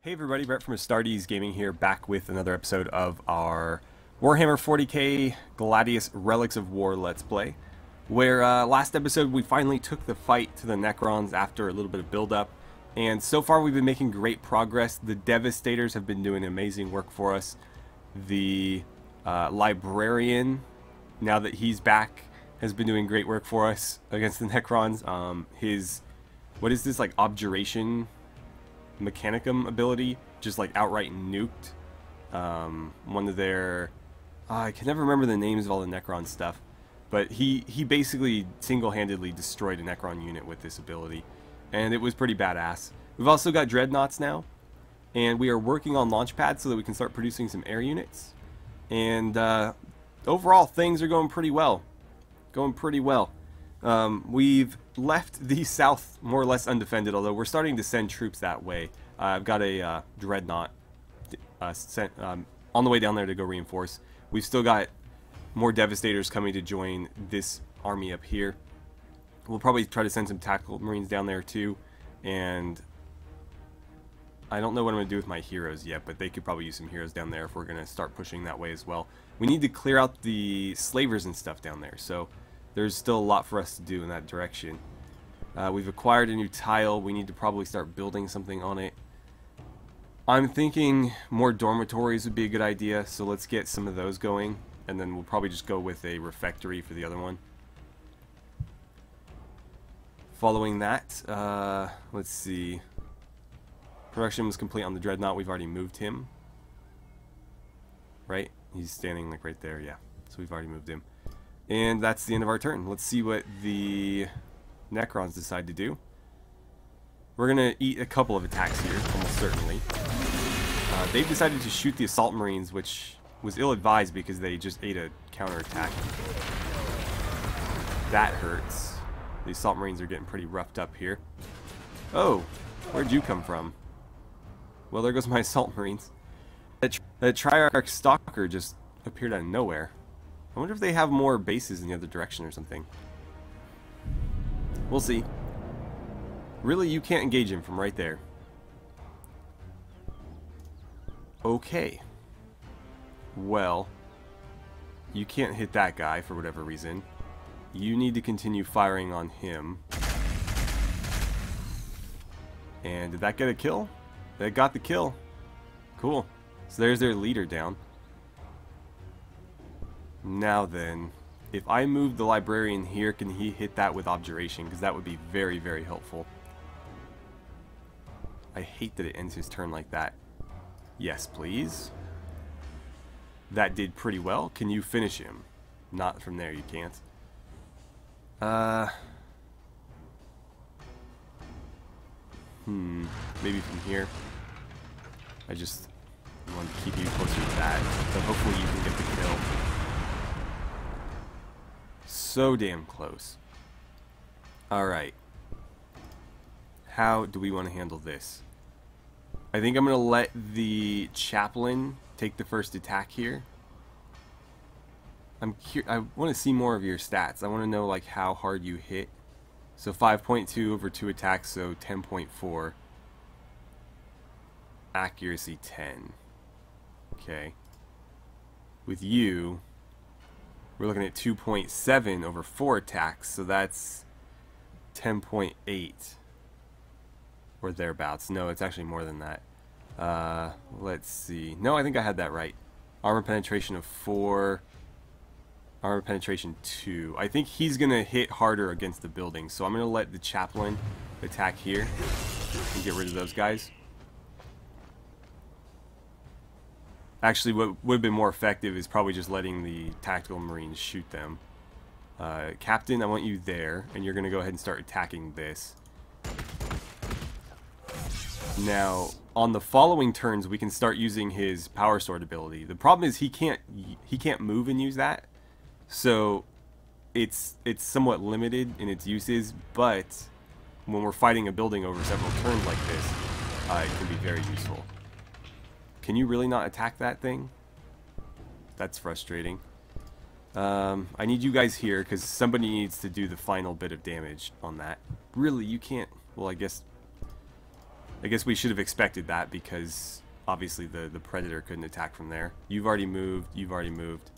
Hey everybody, Brett from AstartesGaming here, back with another episode of our Warhammer 40k Gladius Relics of War Let's Play, where last episode we finally took the fight to the Necrons after a little bit of build-up, and so far we've been making great progress. The Devastators have been doing amazing work for us. The Librarian, now that he's back, has been doing great work for us against the Necrons. What is this, like, Objuration Mechanicum ability just like outright nuked one of their I can never remember the names of all the Necron stuff, but he basically single-handedly destroyed a Necron unit with this ability, and it was pretty badass. We've also got Dreadnoughts now, and we are working on launch pads so that we can start producing some air units, and overall things are going pretty well. We've left the south more or less undefended, although we're starting to send troops that way. I've got a Dreadnought sent on the way down there to go reinforce. We've still got more Devastators coming to join this army up here. We'll probably try to send some Tactical Marines down there too, and I don't know what I'm going to do with my heroes yet, but they could probably use some heroes down there if we're going to start pushing that way as well. We need to clear out the slavers and stuff down there, so there's still a lot for us to do in that direction. We've acquired a new tile. We need to probably start building something on it. I'm thinking more dormitories would be a good idea, so let's get some of those going, and then we'll probably just go with a refectory for the other one. Following that, let's see. Production was complete on the Dreadnought. We've already moved him. Right? He's standing like right there, yeah. So we've already moved him. And that's the end of our turn. Let's see what the Necrons decide to do. We're going to eat a couple of attacks here, almost certainly. They've decided to shoot the Assault Marines, which was ill-advised because they just ate a counterattack. That hurts. The Assault Marines are getting pretty roughed up here. Oh, where'd you come from? Well, there goes my Assault Marines. That Triarch Stalker just appeared out of nowhere. I wonder if they have more bases in the other direction or something. We'll see. Really, you can't engage him from right there. Okay. Well, you can't hit that guy for whatever reason. You need to continue firing on him. And did that get a kill? That got the kill. Cool. So there's their leader down. Now then, if I move the Librarian here, can he hit that with Objuration? Because that would be very, very helpful. I hate that it ends his turn like that. Yes, please. That did pretty well. Can you finish him? Not from there, you can't. Maybe from here. I just want to keep you closer to that, but hopefully you can get the kill. So damn close. Alright. How do we want to handle this? I think I'm going to let the Chaplain take the first attack here. I want to see more of your stats. I want to know like how hard you hit. So 5.2 over 2 attacks, so 10.4. Accuracy 10. Okay. With you, we're looking at 2.7 over 4 attacks, so that's 10.8 or thereabouts. No, it's actually more than that. Let's see. No, I think I had that right. Armor penetration of 4, armor penetration 2. I think he's going to hit harder against the building, so I'm going to let the Chaplain attack here and get rid of those guys. Actually, what would have been more effective is probably just letting the Tactical Marines shoot them. Captain, I want you there, and you're going to go ahead and start attacking this. Now, on the following turns, we can start using his Power Sword ability. The problem is he can't move and use that, so it's somewhat limited in its uses. But when we're fighting a building over several turns like this, it can be very useful. Can you really not attack that thing? That's frustrating. I need you guys here because somebody needs to do the final bit of damage on that. Really, you can't. Well, I guess I guess we should have expected that because obviously the Predator couldn't attack from there. You've already moved. You've already moved.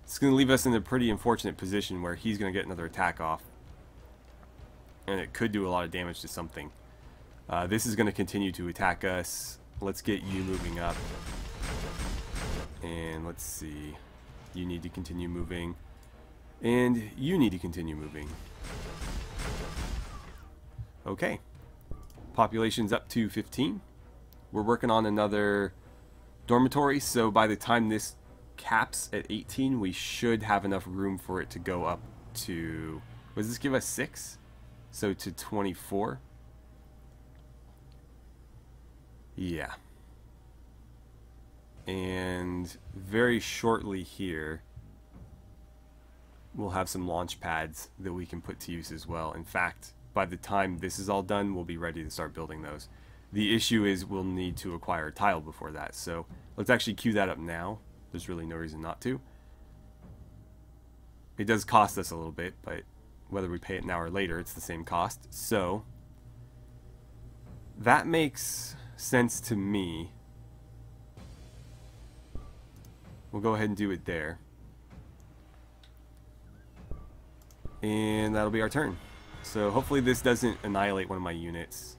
It's going to leave us in a pretty unfortunate position where he's going to get another attack off. And it could do a lot of damage to something. This is going to continue to attack us. Let's get you moving up. And let's see. You need to continue moving. And you need to continue moving. Okay. Population's up to 15. We're working on another dormitory, so by the time this caps at 18, we should have enough room for it to go up to... Does this give us 6? So to 24. Yeah. And very shortly here, we'll have some launch pads that we can put to use as well. In fact, by the time this is all done, we'll be ready to start building those. The issue is we'll need to acquire a tile before that. So let's actually queue that up now. There's really no reason not to. It does cost us a little bit, but whether we pay it now or later, it's the same cost. So that makes sense to me. We'll go ahead and do it there. And that'll be our turn. So hopefully this doesn't annihilate one of my units.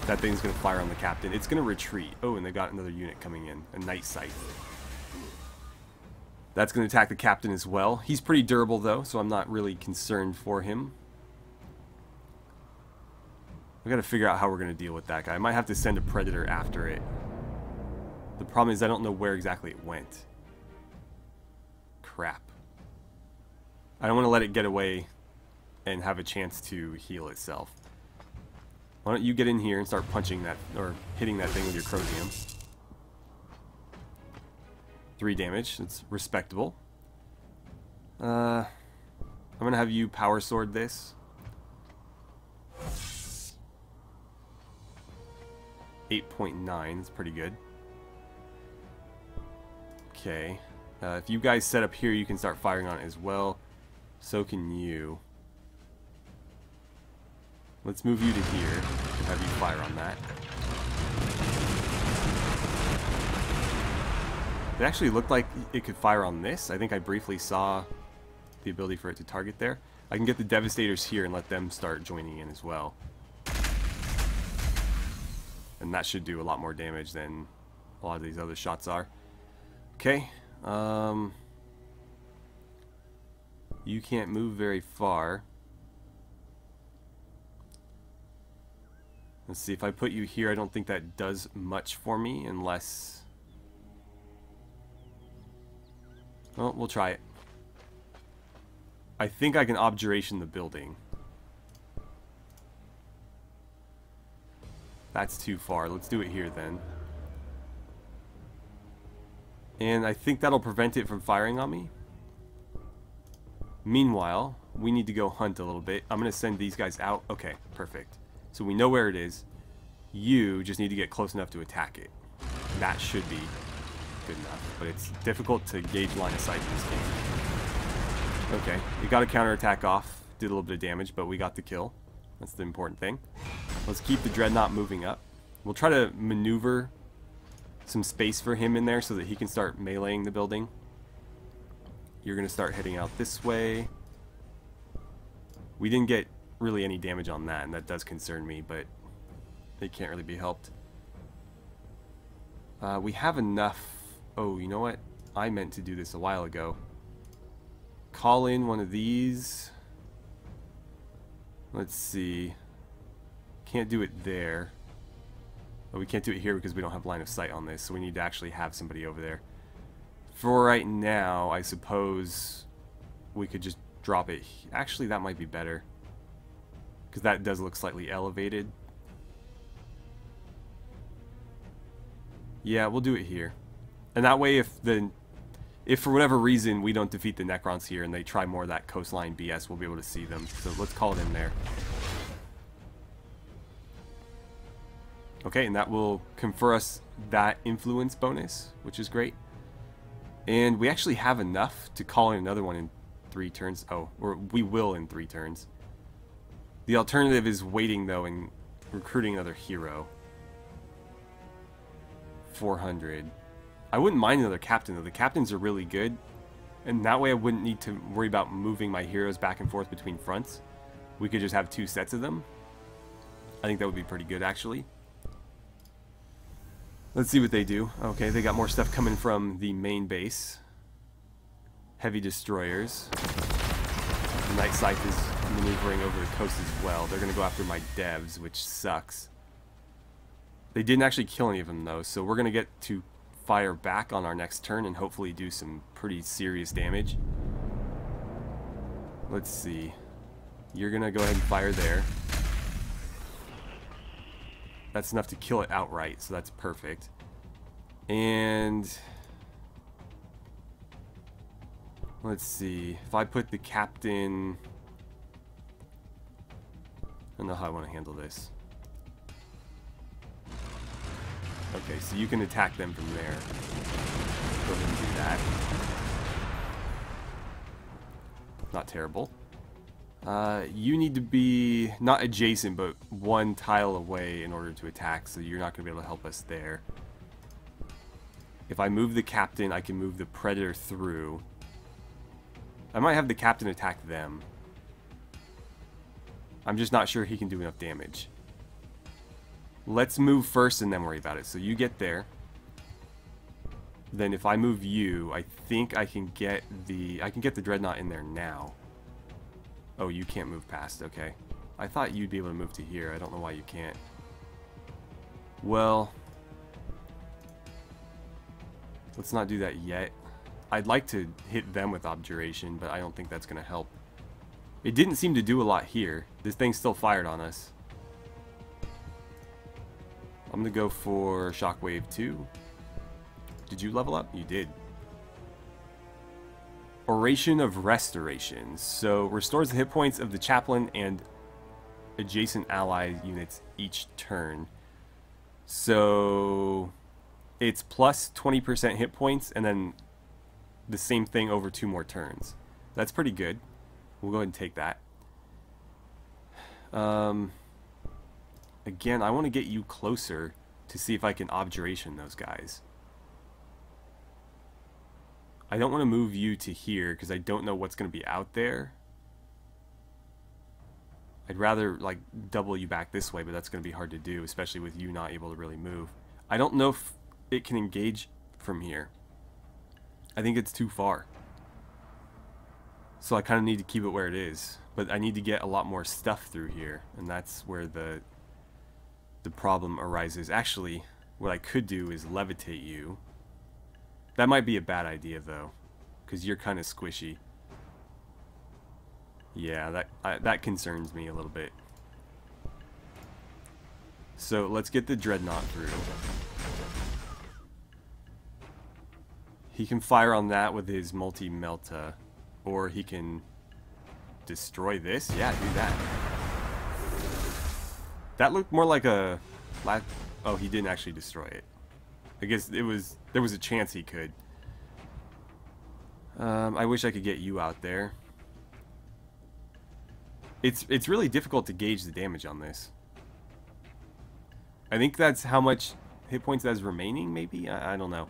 That thing's going to fire on the captain. It's going to retreat. Oh, and they got another unit coming in. A night sight. That's going to attack the captain as well. He's pretty durable though, so I'm not really concerned for him. I've got to figure out how we're going to deal with that guy. I might have to send a predator after it. The problem is I don't know where exactly it went. Crap. I don't want to let it get away and have a chance to heal itself. Why don't you get in here and start punching that, or hitting that thing with your Crosium. 3 damage, that's respectable. I'm going to have you power sword this. 8.9, that's pretty good. Okay. If you guys set up here, you can start firing on it as well. So can you. Let's move you to here and have you fire on that. It actually looked like it could fire on this. I think I briefly saw the ability for it to target there. I can get the Devastators here and let them start joining in as well. And that should do a lot more damage than a lot of these other shots are. Okay. You can't move very far. Let's see, if I put you here, I don't think that does much for me unless... Well, we'll try it. I think I can objuration the building. That's too far. Let's do it here then. And I think that'll prevent it from firing on me. Meanwhile, we need to go hunt a little bit. I'm going to send these guys out. Okay, perfect. So we know where it is. You just need to get close enough to attack it. That should be good enough. But it's difficult to gauge line of sight in this game. Okay, we got a counterattack off. Did a little bit of damage, but we got the kill. That's the important thing. Let's keep the Dreadnought moving up. We'll try to maneuver some space for him in there so that he can start meleeing the building. You're going to start heading out this way. We didn't get really any damage on that, and that does concern me, but it can't really be helped. We have enough... Oh, you know what? I meant to do this a while ago. Call in one of these. Let's see. Can't do it there. Oh, we can't do it here because we don't have line of sight on this, so we need to actually have somebody over there. For right now, I suppose we could just drop it. Actually, that might be better, because that does look slightly elevated. Yeah, we'll do it here. And that way, if for whatever reason we don't defeat the Necrons here and they try more of that coastline BS, we'll be able to see them. So let's call it in there. Okay, and that will confer us that influence bonus, which is great. And we actually have enough to call in another one in 3 turns. Oh, or we will in 3 turns. The alternative is waiting, though, and recruiting another hero. 400. I wouldn't mind another captain, though. The captains are really good. And that way I wouldn't need to worry about moving my heroes back and forth between fronts. We could just have 2 sets of them. I think that would be pretty good, actually. Let's see what they do. Okay, they got more stuff coming from the main base. Heavy destroyers. The Night Scythe is maneuvering over the coast as well. They're going to go after my devs, which sucks. They didn't actually kill any of them, though, so we're going to get to fire back on our next turn and hopefully do some pretty serious damage. Let's see. You're going to go ahead and fire there. That's enough to kill it outright, so that's perfect. And let's see. If I put the captain... I don't know how I want to handle this. Okay, so you can attack them from there. Go ahead and do that. Not terrible. You need to be not adjacent, but 1 tile away in order to attack, so you're not going to be able to help us there. If I move the captain, I can move the predator through. I might have the captain attack them. I'm just not sure he can do enough damage. Let's move first and then worry about it. So you get there. Then if I move you, I think I can get the dreadnought in there now. Oh, you can't move past. Okay. I thought you'd be able to move to here. I don't know why you can't. Well, let's not do that yet. I'd like to hit them with Objuration, but I don't think that's going to help. It didn't seem to do a lot here. This thing still fired on us. I'm going to go for Shockwave 2. Did you level up? You did. Oration of Restoration. So, restores the hit points of the chaplain and adjacent ally units each turn. So, it's plus 20% hit points and then the same thing over 2 more turns. That's pretty good. We'll go ahead and take that. Again, I want to get you closer to see if I can Objuration those guys. I don't want to move you to here because I don't know what's going to be out there. I'd rather like double you back this way, but that's going to be hard to do, especially with you not able to really move. I don't know if it can engage from here. I think it's too far. So I kind of need to keep it where it is. But I need to get a lot more stuff through here, and that's where the problem arises. Actually, what I could do is levitate you. That might be a bad idea, though, because you're kind of squishy. Yeah, that concerns me a little bit. So let's get the Dreadnought through. He can fire on that with his multi-melta, or he can destroy this. Yeah, do that. That looked more like a... Oh, he didn't actually destroy it. I guess there was a chance he could. I wish I could get you out there. It's really difficult to gauge the damage on this. I think that's how much hit points that is remaining, maybe? I don't know.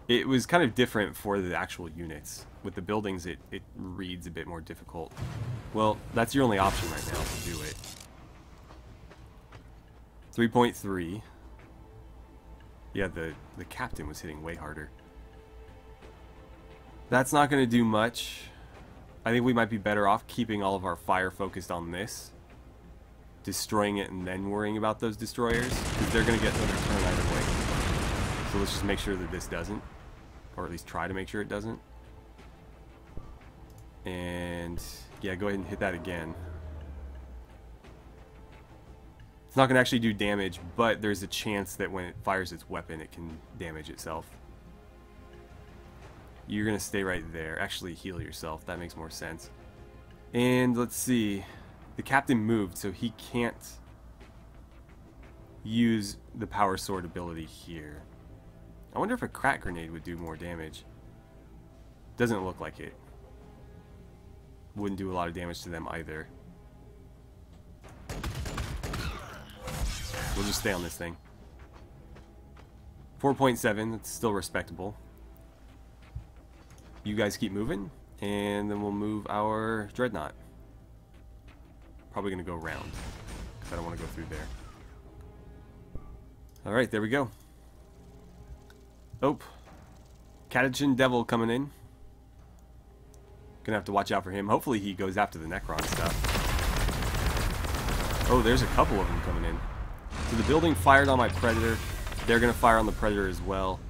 It was kind of different for the actual units. With the buildings, it reads a bit more difficult. Well, that's your only option right now to do it. 3.3. Yeah, the captain was hitting way harder. That's not going to do much. I think we might be better off keeping all of our fire focused on this. Destroying it and then worrying about those destroyers. Because they're going to get another turn either way. So let's just make sure that this doesn't. Or at least try to make sure it doesn't. And yeah, go ahead and hit that again. It's not going to actually do damage, but there's a chance that when it fires its weapon, it can damage itself. You're going to stay right there. Actually, heal yourself. That makes more sense. And let's see. The captain moved, so he can't use the power sword ability here. I wonder if a crack grenade would do more damage. Doesn't look like it. Wouldn't do a lot of damage to them either. We'll just stay on this thing. 4.7, that's still respectable. You guys keep moving, and then we'll move our Dreadnought. Probably going to go around, because I don't want to go through there. Alright, there we go. Oh. Catachin Devil coming in. Gonna have to watch out for him. Hopefully he goes after the Necron stuff. Oh, there's a couple of them coming in. So the building fired on my Predator. They're gonna fire on the Predator as well.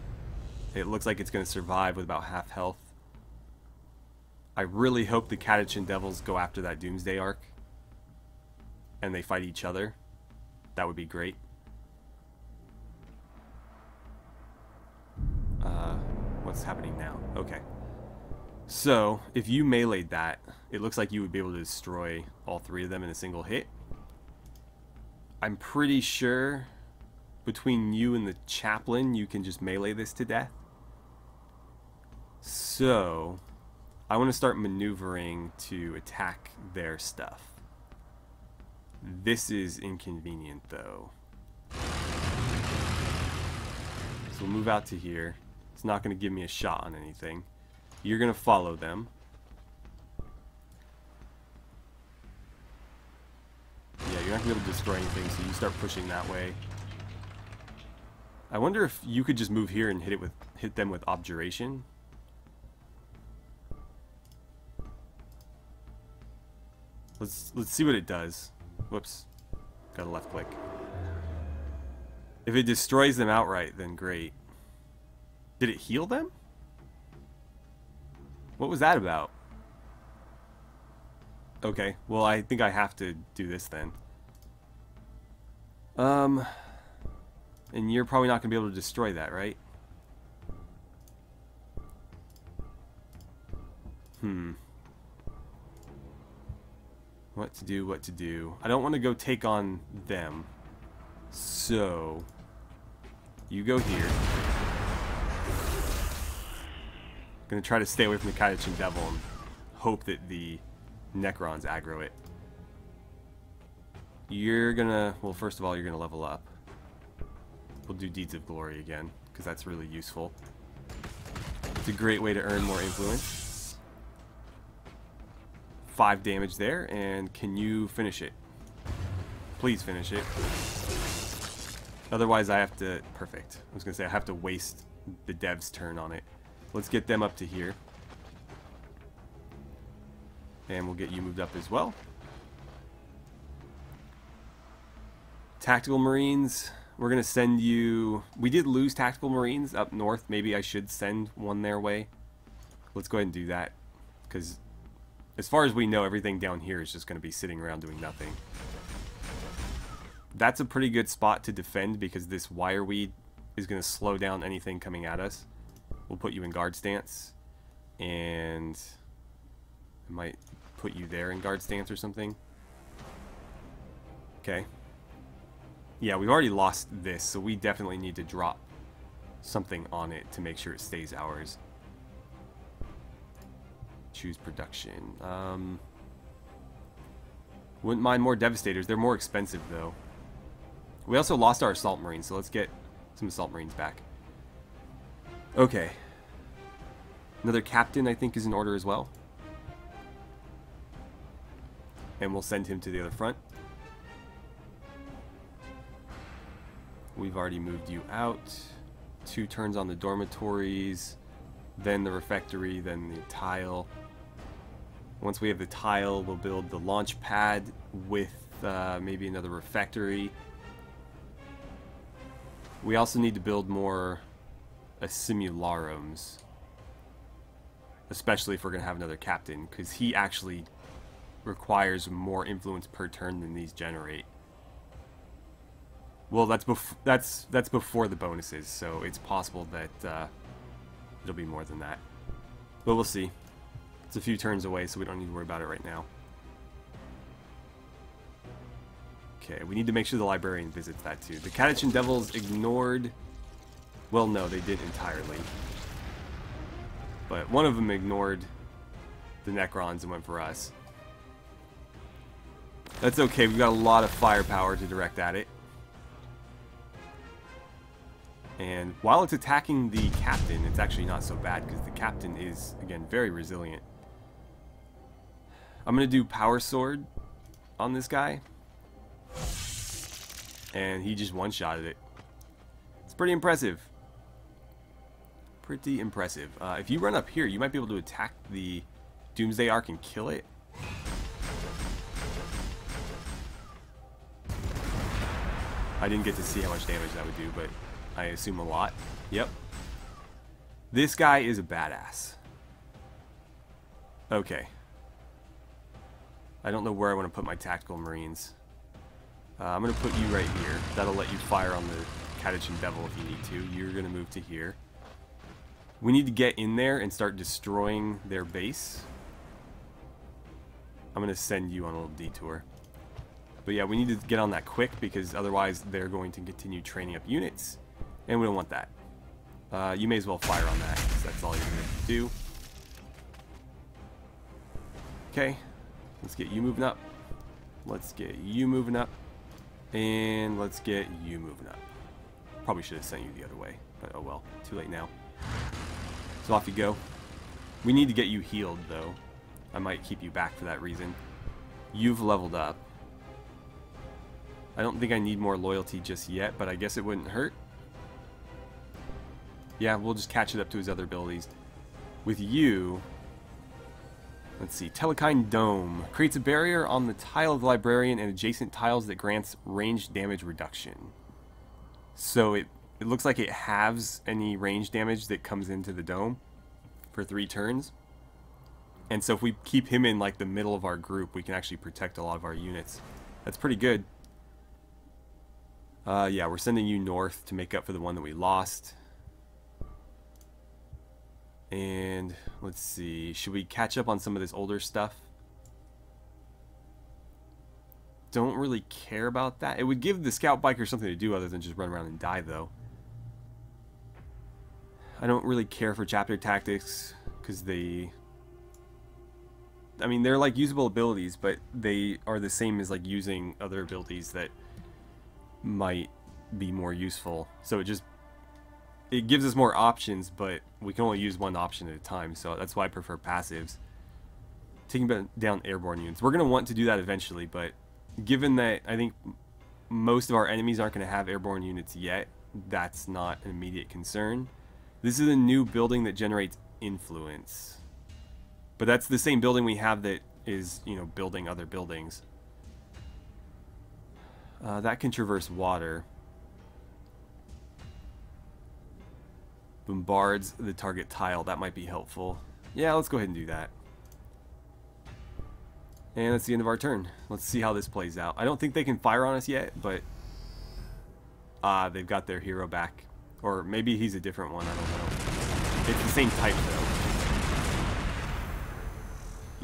It looks like it's gonna survive with about half health. I really hope the Catachin Devils go after that Doomsday Arc. And they fight each other. That would be great. What's happening now? Okay. So, if you meleeed that, it looks like you would be able to destroy all three of them in a single hit. I'm pretty sure between you and the Chaplain, you can just melee this to death. So, I want to start maneuvering to attack their stuff. This is inconvenient, though. So we'll move out to here. It's not going to give me a shot on anything. You're going to follow them. Yeah, you're not going to be able to destroy anything, so you start pushing that way. I wonder if you could just move here and hit them with Objuration. Let's see what it does. Whoops. Got a left click. If it destroys them outright, then great. Did it heal them? What was that about? Okay, well I think I have to do this then. And you're probably not going to be able to destroy that, right? What to do, what to do. I don't want to go take on them. So, you go here. Gonna try to stay away from the Catachin Devil and hope that the Necrons aggro it. You're gonna, well, first of all, you're gonna level up. We'll do Deeds of Glory again, because that's really useful. It's a great way to earn more influence. 5 damage there, and can you finish it? Please finish it. Otherwise I have to, perfect. I was gonna say I have to waste the dev's turn on it. Let's get them up to here. And we'll get you moved up as well. Tactical Marines, we're going to send you... We did lose Tactical Marines up north. Maybe I should send one their way. Let's go ahead and do that. Because as far as we know, everything down here is just going to be sitting around doing nothing. That's a pretty good spot to defend because this Wireweed is going to slow down anything coming at us. We'll put you in guard stance, and I might put you there in guard stance or something. Okay. Yeah, we've already lost this, so we definitely need to drop something on it to make sure it stays ours. Choose production. Wouldn't mind more Devastators. They're more expensive, though. We also lost our Assault Marines, so let's get some Assault Marines back. Okay. Another Captain, I think, is in order as well. And we'll send him to the other front. We've already moved you out. 2 turns on the dormitories, then the refectory, then the tile. Once we have the tile, we'll build the launch pad with maybe another refectory. We also need to build more Simularums, especially if we're going to have another captain, because he actually requires more influence per turn than these generate. Well, that's before the bonuses, so it's possible that it'll be more than that. But we'll see. It's a few turns away, so we don't need to worry about it right now. Okay, we need to make sure the Librarian visits that too. The Catachin Devils ignored... Well, no, they did entirely. But one of them ignored the Necrons and went for us. That's okay, we've got a lot of firepower to direct at it. And while it's attacking the captain, it's actually not so bad because the captain is, again, very resilient. I'm going to do Power Sword on this guy. And he just one-shotted it. It's pretty impressive. Pretty impressive. If you run up here, you might be able to attack the Doomsday Ark and kill it. I didn't get to see how much damage that would do, but I assume a lot. Yep. This guy is a badass. Okay. I don't know where I want to put my tactical marines. I'm going to put you right here. That'll let you fire on the Catachin Devil if you need to. You're going to move to here. We need to get in there and start destroying their base. I'm going to send you on a little detour. But yeah, we need to get on that quick because otherwise they're going to continue training up units. And we don't want that. You may as well fire on that because that's all you're going to do. Okay. Let's get you moving up. Let's get you moving up. And let's get you moving up. Probably should have sent you the other way. But oh well. Too late now. So off you go. We need to get you healed though. I might keep you back for that reason. You've leveled up. I don't think I need more loyalty just yet, but I guess it wouldn't hurt. Yeah, we'll just catch it up to his other abilities. With you, let's see, Telekine Dome. Creates a barrier on the tile of the Librarian and adjacent tiles that grants range damage reduction. So it looks like it halves any range damage that comes into the dome for 3 turns. And so if we keep him in like the middle of our group, we can actually protect a lot of our units. That's pretty good. Yeah, we're sending you north to make up for the one that we lost. And let's see, should we catch up on some of this older stuff? Don't really care about that. It would give the scout biker something to do other than just run around and die though. I don't really care for chapter tactics because I mean, they're like usable abilities, but they are the same as like using other abilities that might be more useful. So it gives us more options, but we can only use one option at a time. So that's why I prefer passives. Taking down airborne units. We're going to want to do that eventually, but given that I think most of our enemies aren't going to have airborne units yet, that's not an immediate concern. This is a new building that generates influence. But that's the same building we have that is, you know, building other buildings. That can traverse water. Bombards the target tile. That might be helpful. Yeah, let's go ahead and do that. And that's the end of our turn. Let's see how this plays out. I don't think they can fire on us yet, but they've got their hero back. Or maybe he's a different one, I don't know. It's the same type though.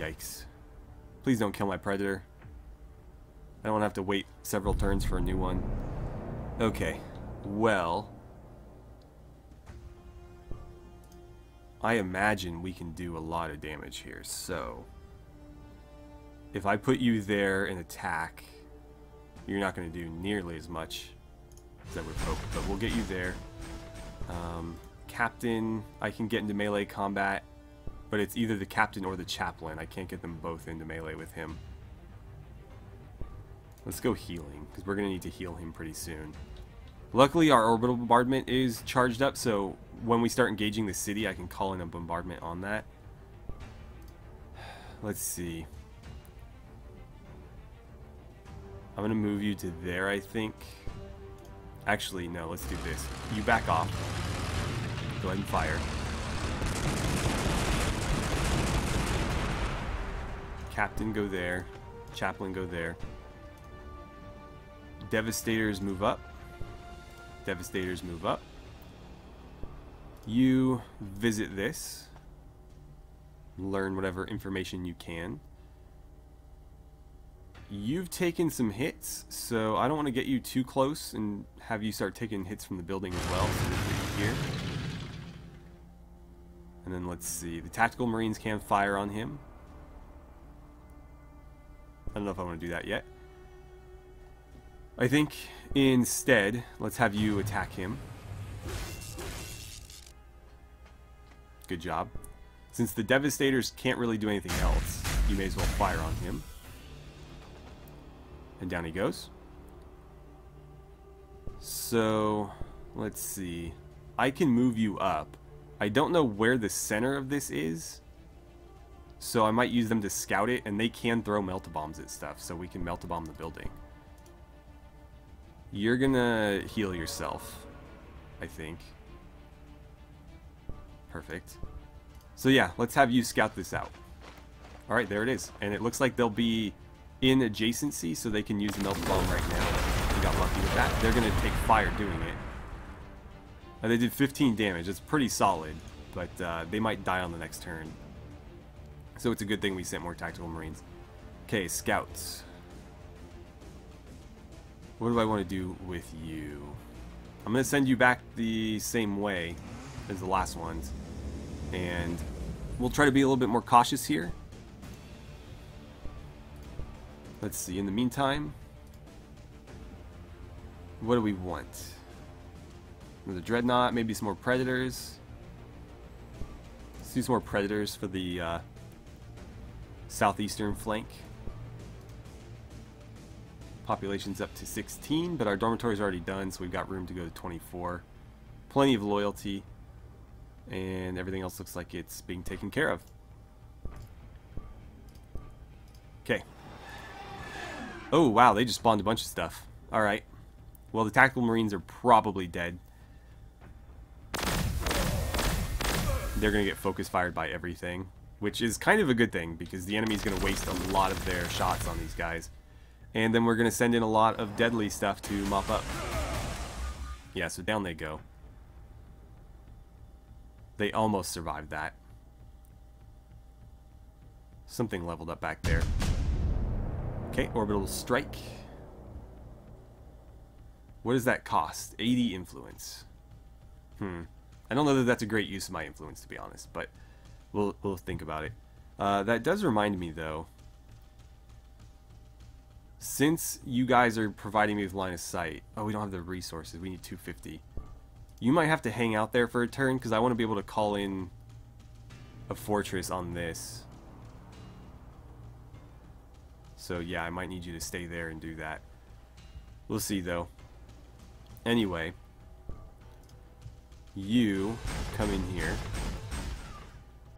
Yikes. Please don't kill my predator. I don't want to have to wait several turns for a new one. Okay. Well, I imagine we can do a lot of damage here, so if I put you there and attack, you're not going to do nearly as much as I would hope, but we'll get you there. Captain, I can get into melee combat, but it's either the captain or the chaplain. I can't get them both into melee with him. Let's go healing, because we're going to need to heal him pretty soon. Luckily, our orbital bombardment is charged up, so when we start engaging the city, I can call in a bombardment on that. Let's see. I'm going to move you to there, I think. Actually, no, let's do this. You back off. Go ahead and fire. Captain, go there. Chaplain, go there. Devastators, move up. Devastators, move up. You visit this. Learn whatever information you can. You've taken some hits, so I don't want to get you too close and have you start taking hits from the building as well. So we'll put you here. And then let's see. The tactical marines can fire on him. I don't know if I want to do that yet. I think instead, let's have you attack him. Good job. Since the Devastators can't really do anything else, you may as well fire on him. And down he goes. So, let's see. I can move you up. I don't know where the center of this is, so I might use them to scout it, and they can throw melt-a-bombs at stuff, so we can melt-a-bomb the building. You're gonna heal yourself, I think. Perfect. So yeah, let's have you scout this out. Alright, there it is. And it looks like they'll be in adjacency, so they can use the melt-a-bomb right now. We got lucky with that. They're gonna take fire doing it. They did 15 damage. It's pretty solid, but they might die on the next turn. So it's a good thing we sent more tactical marines. Okay, scouts. What do I want to do with you? I'm going to send you back the same way as the last ones. And we'll try to be a little bit more cautious here. Let's see, in the meantime, what do we want? The Dreadnought, maybe some more Predators. Let's do some more Predators for the southeastern flank. Population's up to 16, but our dormitory's already done, so we've got room to go to 24. Plenty of loyalty, and everything else looks like it's being taken care of. Okay. Oh, wow, they just spawned a bunch of stuff. Alright. Well, the tactical marines are probably dead. They're going to get focus fired by everything, which is kind of a good thing, because the enemy's going to waste a lot of their shots on these guys. And then we're going to send in a lot of deadly stuff to mop up. Yeah, so down they go. They almost survived that. Something leveled up back there. Okay, orbital strike. What does that cost? 80 influence. I don't know that that's a great use of my influence, to be honest, but we'll think about it. That does remind me, though, since you guys are providing me with line of sight... Oh, we don't have the resources. We need 250. You might have to hang out there for a turn, because I want to be able to call in a fortress on this. So, yeah, I might need you to stay there and do that. We'll see, though. Anyway, you come in here.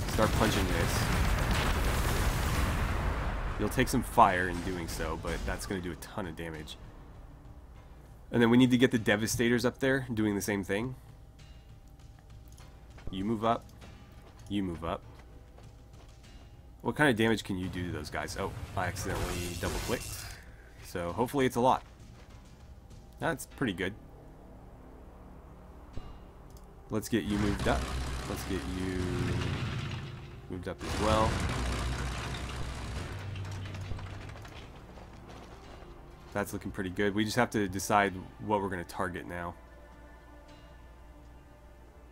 Start punching this. You'll take some fire in doing so, but that's going to do a ton of damage. And then we need to get the Devastators up there doing the same thing. You move up. You move up. What kind of damage can you do to those guys? Oh, I accidentally double-clicked. So hopefully it's a lot. That's pretty good. Let's get you moved up. Let's get you moved up as well. That's looking pretty good. We just have to decide what we're going to target now.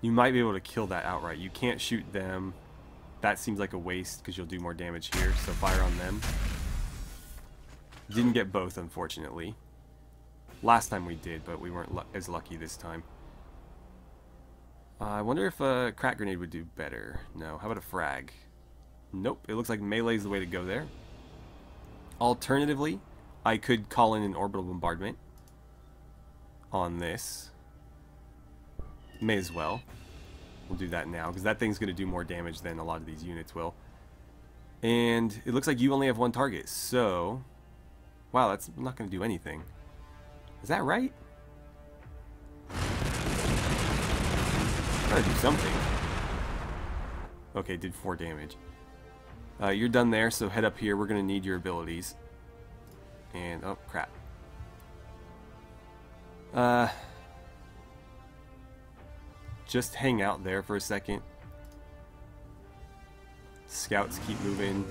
You might be able to kill that outright. You can't shoot them. That seems like a waste because you'll do more damage here, so fire on them. Didn't get both, unfortunately. Last time we did, but we weren't as lucky this time. I wonder if a crack grenade would do better. No, how about a frag? Nope, it looks like melee is the way to go there. Alternatively, I could call in an orbital bombardment on this. May as well. We'll do that now, because that thing's going to do more damage than a lot of these units will. And it looks like you only have one target, so... Wow, that's not going to do anything. Is that right? Gotta do something. Okay, did 4 damage. You're done there, so head up here. We're going to need your abilities. And, oh, crap. Just hang out there for a second. Scouts keep moving.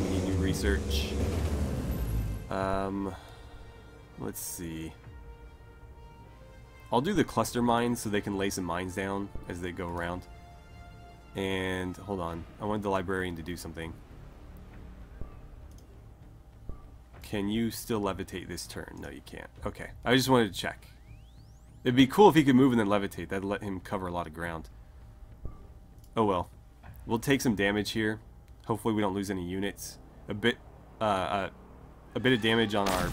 We need new research. Let's see. I'll do the cluster mines so they can lay some mines down as they go around. And, hold on. I wanted the librarian to do something. Can you still levitate this turn? No, you can't. Okay. I just wanted to check. It'd be cool if he could move and then levitate. That'd let him cover a lot of ground. Oh well. We'll take some damage here. Hopefully we don't lose any units. A bit of damage on our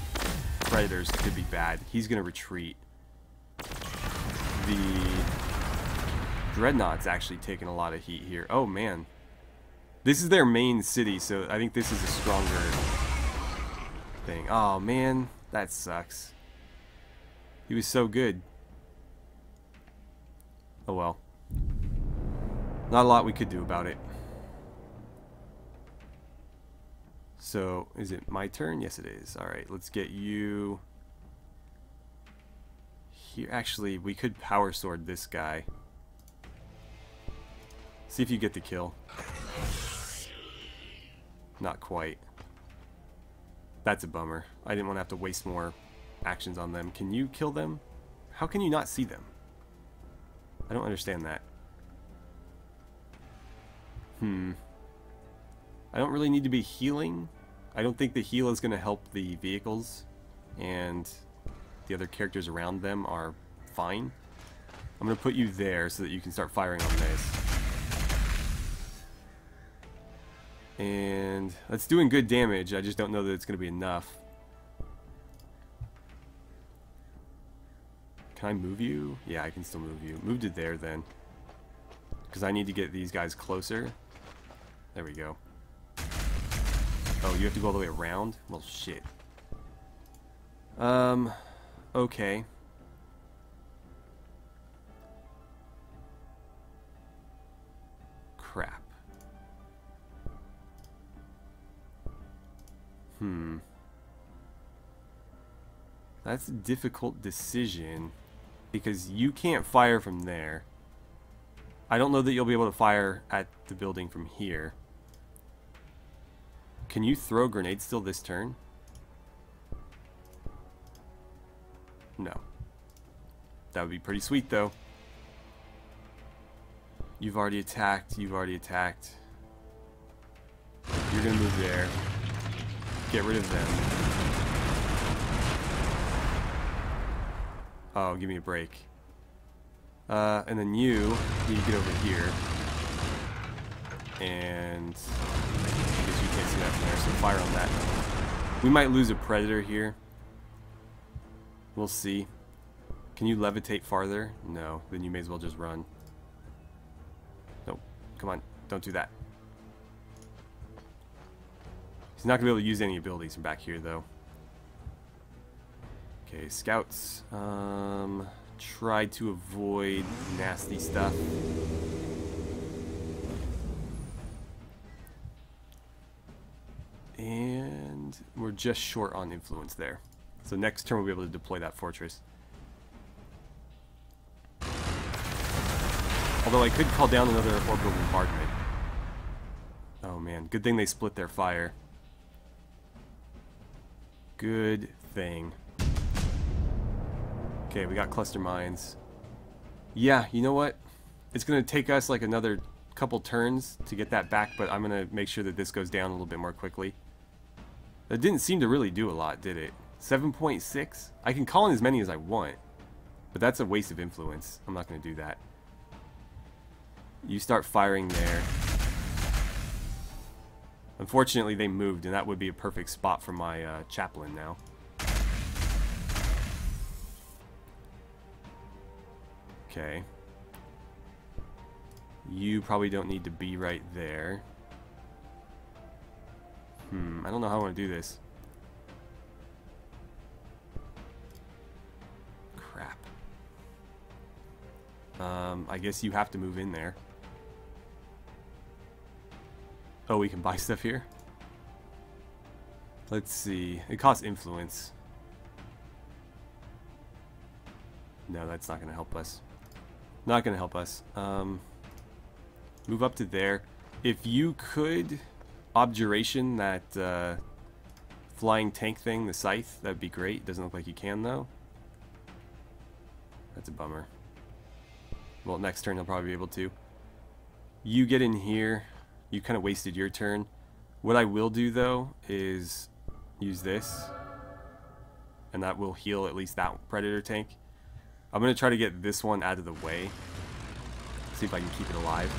predators could be bad. He's gonna retreat. The Dreadnought's actually taking a lot of heat here. Oh man. This is their main city, so I think this is a stronger thing. Oh man, that sucks. He was so good. Oh well. Not a lot we could do about it. So, is it my turn? Yes, it is. Alright, let's get you here. Actually, we could power sword this guy. See if you get the kill. Not quite. That's a bummer. I didn't want to have to waste more actions on them. Can you kill them? How can you not see them? I don't understand that. I don't really need to be healing. I don't think the heal is going to help the vehicles, and the other characters around them are fine. I'm going to put you there so that you can start firing on this. And that's doing good damage. I just don't know that it's going to be enough. Can I move you? Yeah, I can still move you. Move to there then, because I need to get these guys closer. There we go. Oh, you have to go all the way around? Well, shit. Okay. Crap. That's a difficult decision, because you can't fire from there. I don't know that you'll be able to fire at the building from here. Can you throw grenades still this turn? No. That would be pretty sweet, though. You've already attacked. You've already attacked. You're going to move there. Get rid of them. Oh, give me a break. And then you need to get over here. And I guess you can't see that from there, so fire on that. We might lose a predator here. We'll see. Can you levitate farther? No. Then you may as well just run. Nope. Come on. Don't do that. He's not going to be able to use any abilities from back here, though. Okay, scouts. Try to avoid nasty stuff. And we're just short on influence there. So next turn we'll be able to deploy that fortress. Although I could call down another orbital bombardment. Oh man, good thing they split their fire. Good thing. Okay, we got cluster mines. Yeah, you know what? It's going to take us like another couple turns to get that back, but I'm going to make sure that this goes down a little bit more quickly. That didn't seem to really do a lot, did it? 7.6? I can call in as many as I want, but that's a waste of influence. I'm not going to do that. You start firing there. Unfortunately, they moved, and that would be a perfect spot for my chaplain now. Okay. You probably don't need to be right there. I don't know how I want to do this. Crap. I guess you have to move in there. Oh, we can buy stuff here? Let's see. It costs influence. No, that's not going to help us. Not going to help us. Move up to there. If you could objuration that flying tank thing, the scythe, that'd be great. Doesn't look like you can, though. That's a bummer. Well, next turn he'll probably be able to. You get in here. You kind of wasted your turn. What I will do, though, is use this. And that will heal at least that predator tank. I'm going to try to get this one out of the way. See if I can keep it alive.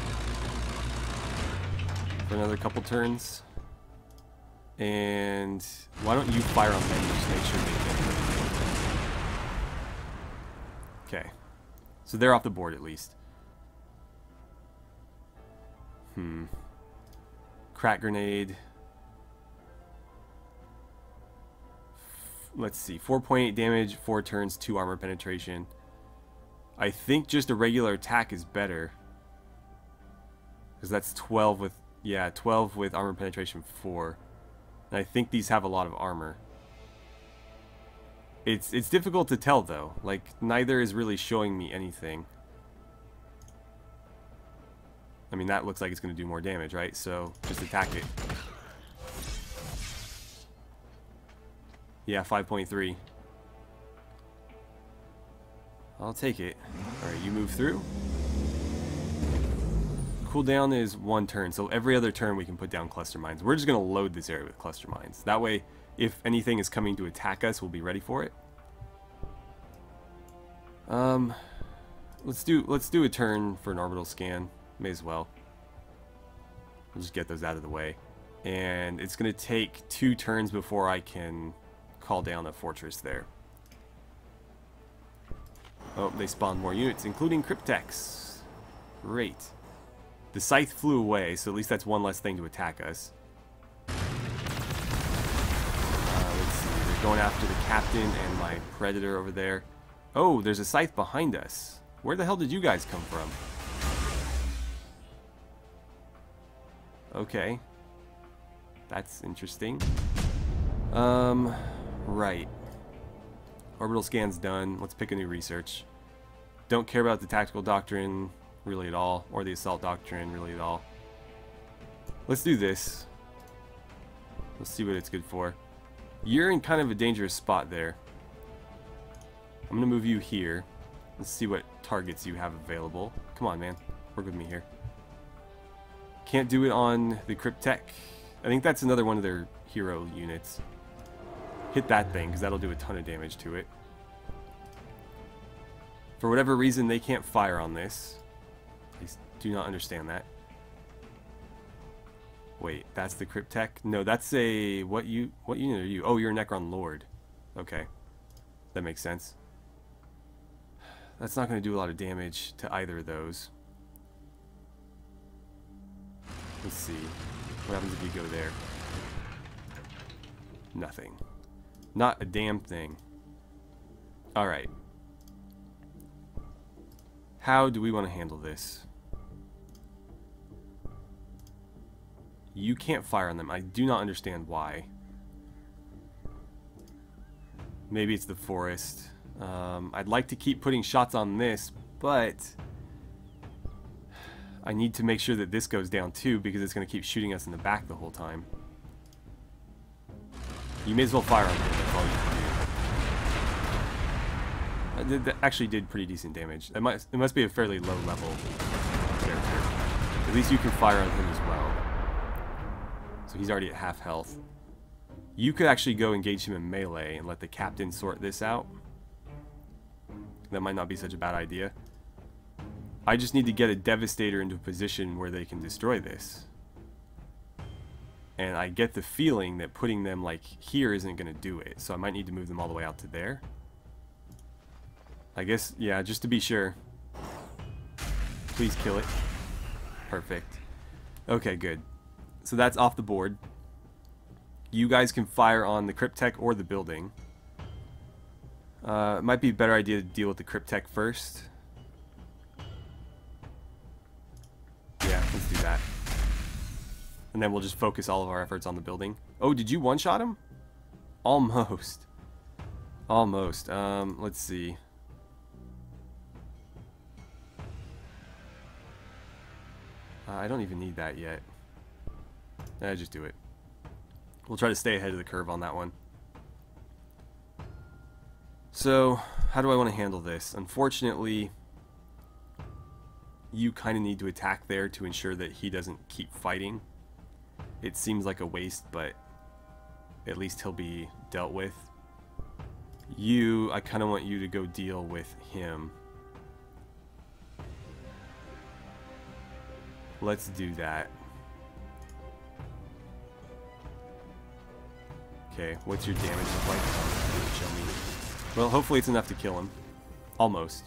for another couple turns. And why don't you fire on them just to make sure they hit. Okay. So they're off the board at least. Crack grenade. Let's see. 4.8 damage, 4 turns, 2 armor penetration. I think just a regular attack is better. Because that's 12 with... Yeah, 12 with armor penetration 4. And I think these have a lot of armor. It's difficult to tell though. Like, neither is really showing me anything. I mean, that looks like it's going to do more damage, right? So, just attack it. Yeah, 5.3. I'll take it. Alright, you move through. Cooldown is 1 turn, so every other turn we can put down cluster mines. We're just going to load this area with cluster mines. That way, if anything is coming to attack us, we'll be ready for it. Let's do a turn for an orbital scan. May as well. We'll just get those out of the way. And it's going to take 2 turns before I can call down a fortress there. Oh, they spawned more units, including Cryptex. Great. The scythe flew away, so at least that's one less thing to attack us. Let's see. They're going after the captain and my predator over there. Oh, there's a scythe behind us. Where the hell did you guys come from? Okay. That's interesting. Right. Orbital scan's done. Let's pick a new research. Don't care about the tactical doctrine really at all, or the assault doctrine really at all. Let's do this. Let's see what it's good for. You're in kind of a dangerous spot there. I'm gonna move you here. Let's see what targets you have available. Come on, man. Work with me here. Can't do it on the Cryptech. I think that's another one of their hero units. Hit that thing, because that'll do a ton of damage to it. For whatever reason, they can't fire on this. I do not understand that. Wait, that's the Cryptech? No, that's a... What unit are you? Oh, you're a Necron Lord. Okay. That makes sense. That's not going to do a lot of damage to either of those. Let's see. What happens if you go there? Nothing. Not a damn thing. Alright. How do we want to handle this? You can't fire on them. I do not understand why. Maybe it's the forest. I'd like to keep putting shots on this, but I need to make sure that this goes down too, because it's going to keep shooting us in the back the whole time. You may as well fire on him. That's all you can do. That actually did pretty decent damage. It must be a fairly low level character. At least you can fire on him as well. So he's already at half health. You could actually go engage him in melee and let the captain sort this out. That might not be such a bad idea. I just need to get a Devastator into a position where they can destroy this. And I get the feeling that putting them like here isn't going to do it. So I might need to move them all the way out to there. I guess, yeah, just to be sure. Please kill it. Perfect. Okay, good. So that's off the board. You guys can fire on the Cryptech or the building. It might be a better idea to deal with the Cryptech first. Yeah, let's do that. And then we'll just focus all of our efforts on the building. Oh, did you one-shot him? Almost. Almost. Let's see. I don't even need that yet. Just do it. We'll try to stay ahead of the curve on that one. So, how do I want to handle this? Unfortunately, you kind of need to attack there to ensure that he doesn't keep fighting. It seems like a waste, but at least he'll be dealt with. I kind of want you to go deal with him. Let's do that. Okay, what's your damage look like? Oh, it didn't show me. Well, hopefully it's enough to kill him. Almost.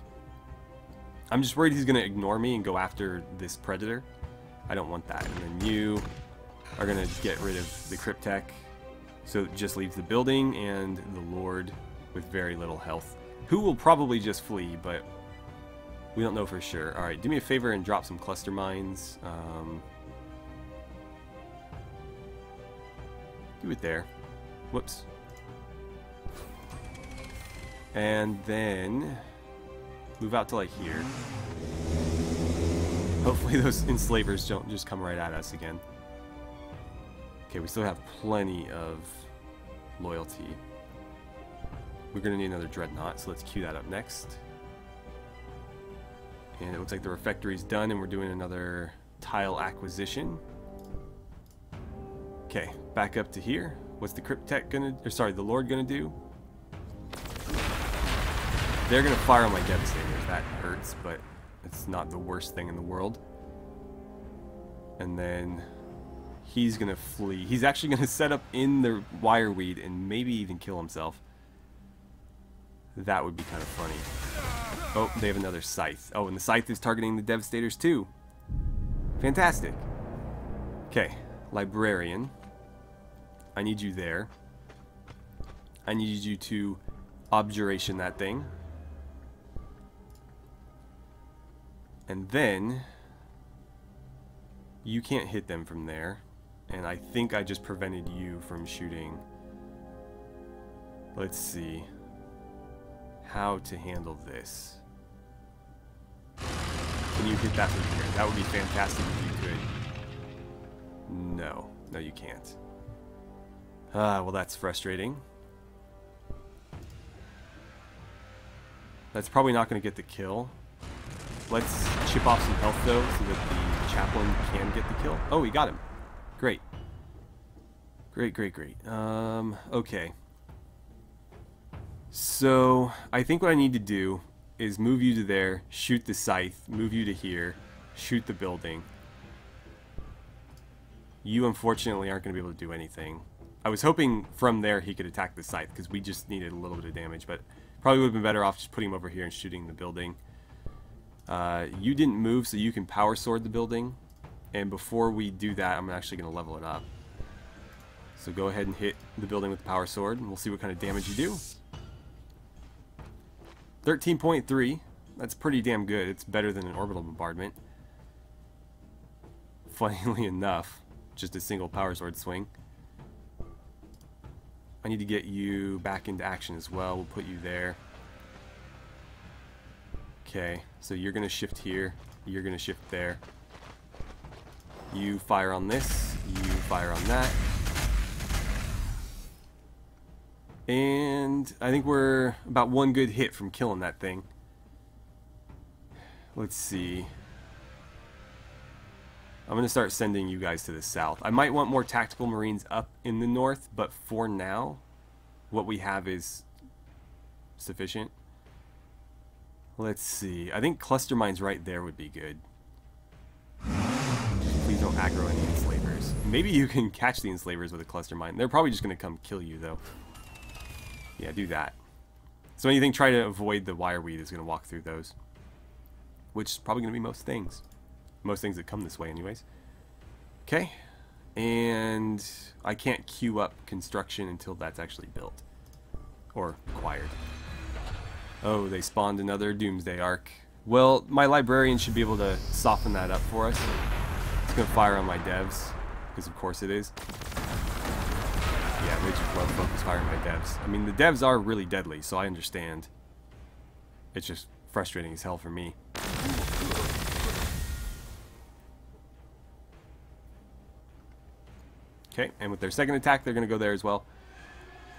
I'm just worried he's going to ignore me and go after this predator. I don't want that. And then you are going to get rid of the Cryptek. So it just leaves the building and the Lord with very little health. Who will probably just flee, but we don't know for sure. Alright, do me a favor and drop some cluster mines. Do it there. Whoops. And then move out to like here. Hopefully those enslavers don't just come right at us again. Okay, we still have plenty of loyalty. We're going to need another dreadnought, so let's queue that up next. And it looks like the refectory's done, and we're doing another tile acquisition. Okay, back up to here. What's the Cryptek gonna, or sorry, the Lord gonna do? They're gonna fire on my Devastators. That hurts, but it's not the worst thing in the world. And then he's gonna flee. He's actually gonna set up in the wireweed and maybe even kill himself. That would be kind of funny. Oh, they have another scythe. Oh, and the scythe is targeting the Devastators too. Fantastic. Okay, Librarian. I need you there. I need you to objuration that thing. And then you can't hit them from there. And I think I just prevented you from shooting. Let's see how to handle this. Can you hit that from here? That would be fantastic if you could. No. No, you can't. Well, that's frustrating. That's probably not going to get the kill. Let's chip off some health, though, so that the chaplain can get the kill. Oh, he got him. Great. Great, great, great. Okay. So, I think what I need to do is move you to there, shoot the scythe, move you to here, shoot the building. You, unfortunately, aren't going to be able to do anything. I was hoping from there he could attack the scythe, because we just needed a little bit of damage, but probably would have been better off just putting him over here and shooting the building. You didn't move, so you can power sword the building. And before we do that, I'm actually going to level it up. So go ahead and hit the building with the power sword, and we'll see what kind of damage you do. 13.3. That's pretty damn good. It's better than an orbital bombardment. Funnily enough, just a single power sword swing. I need to get you back into action as well. We'll put you there. Okay, so you're going to shift here. You're going to shift there. You fire on this. You fire on that. And I think we're about one good hit from killing that thing. Let's see. I'm going to start sending you guys to the south. I might want more tactical marines up in the north, but for now, what we have is sufficient. Let's see. I think cluster mines right there would be good. Please don't aggro any enslavers. Maybe you can catch the enslavers with a cluster mine. They're probably just going to come kill you, though. Yeah, do that. So anything try to avoid the wireweed is going to walk through those. Which is probably going to be most things. Most things that come this way anyways. Okay. And I can't queue up construction until that's actually built. Or acquired. Oh, they spawned another Doomsday Ark. Well, my librarian should be able to soften that up for us. It's going to fire on my devs. Because of course it is. Yeah, they just love focus firing my devs. I mean, the devs are really deadly, so I understand. It's just frustrating as hell for me. Okay, and with their second attack, they're going to go there as well.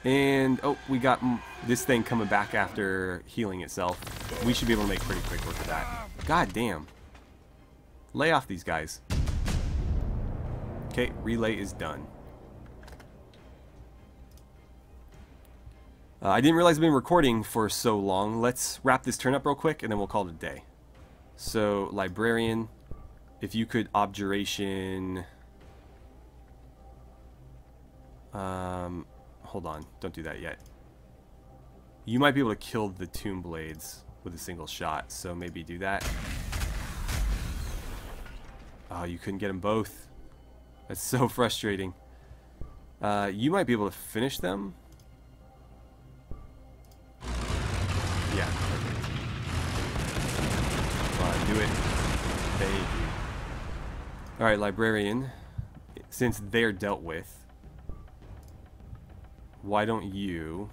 And, oh, we got this thing coming back after healing itself. We should be able to make pretty quick work of that. God damn. Lay off these guys. Okay, relay is done. I didn't realize I've been recording for so long. Let's wrap this turn up real quick, and then we'll call it a day. So, Librarian, if you could objuration... hold on. Don't do that yet. You might be able to kill the Tomb Blades with a single shot, so maybe do that. Oh, you couldn't get them both. That's so frustrating. You might be able to finish them. Yeah, perfect. Come on, do it. Thank you. Alright, Librarian. Since they're dealt with, why don't you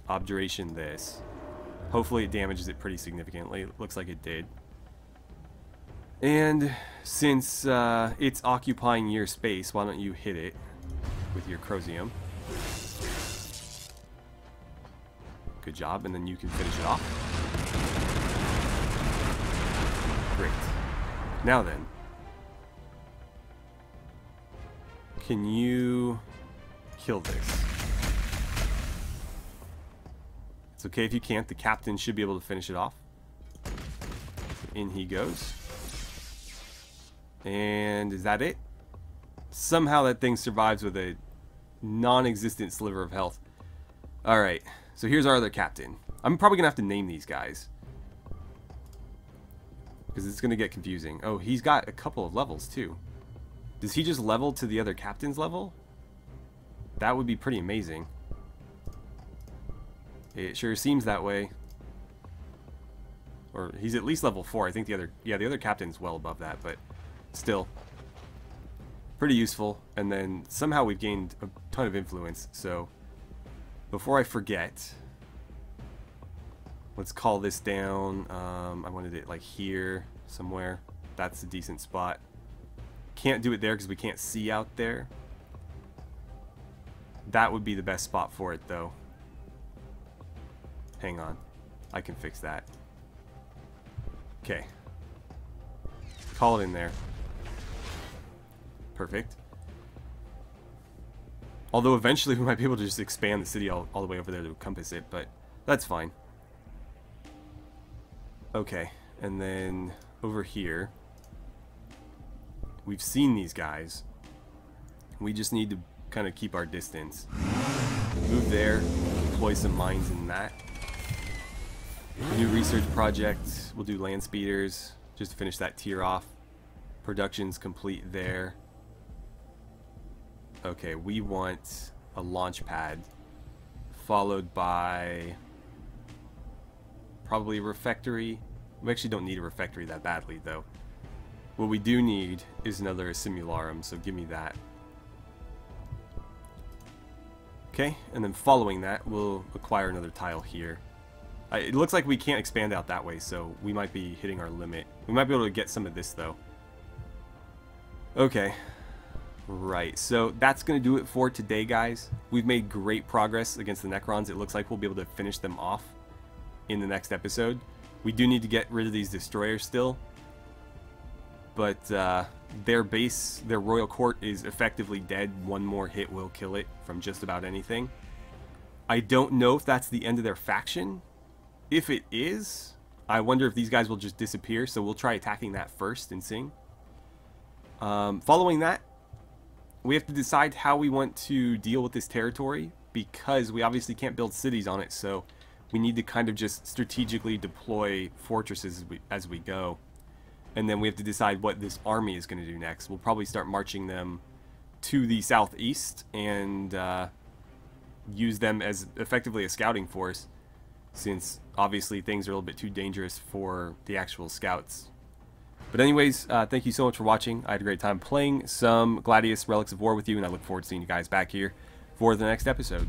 Objuration this? Hopefully it damages it pretty significantly. It looks like it did. And since it's occupying your space, why don't you hit it with your Crozium? Good job, and then you can finish it off. Great. Now then, can you kill this? It's okay if you can't. The captain should be able to finish it off. In he goes. And is that it? Somehow that thing survives with a non-existent sliver of health. Alright, so here's our other captain. I'm probably going to have to name these guys, because it's going to get confusing. Oh, he's got a couple of levels too. Does he just level to the other captain's level? That would be pretty amazing. It sure seems that way. Or he's at least level 4. I think the other captain's well above that, but still pretty useful. And then somehow we've gained a ton of influence. So before I forget, let's call this down. I wanted it like here somewhere. That's a decent spot. Can't do it there because we can't see out there. That would be the best spot for it though. Hang on, I can fix that. Okay, call it in there. Perfect. Although eventually we might be able to just expand the city all the way over there to encompass it, but that's fine. Okay, and then over here, we've seen these guys. We just need to kind of keep our distance. Move there, deploy some mines in that. New research project, we'll do land speeders just to finish that tier off. Production's complete there. Okay, we want a launch pad followed by probably a refectory. We actually don't need a refectory that badly though. What we do need is another simularum, so give me that. Okay, and then following that, we'll acquire another tile here. It looks like we can't expand out that way, so we might be hitting our limit. We might be able to get some of this, though. Okay. Right, so that's going to do it for today, guys. We've made great progress against the Necrons. It looks like we'll be able to finish them off in the next episode. We do need to get rid of these destroyers still. But their base, their royal court, is effectively dead. One more hit will kill it from just about anything. I don't know if that's the end of their faction. If it is, I wonder if these guys will just disappear, so we'll try attacking that first and seeing. Following that, we have to decide how we want to deal with this territory, because we obviously can't build cities on it, so we need to kind of just strategically deploy fortresses as we go. And then we have to decide what this army is going to do next. We'll probably start marching them to the southeast and use them as effectively a scouting force, since obviously things are a little bit too dangerous for the actual scouts. But anyways, thank you so much for watching. I had a great time playing some Gladius Relics of War with you, and I look forward to seeing you guys back here for the next episode.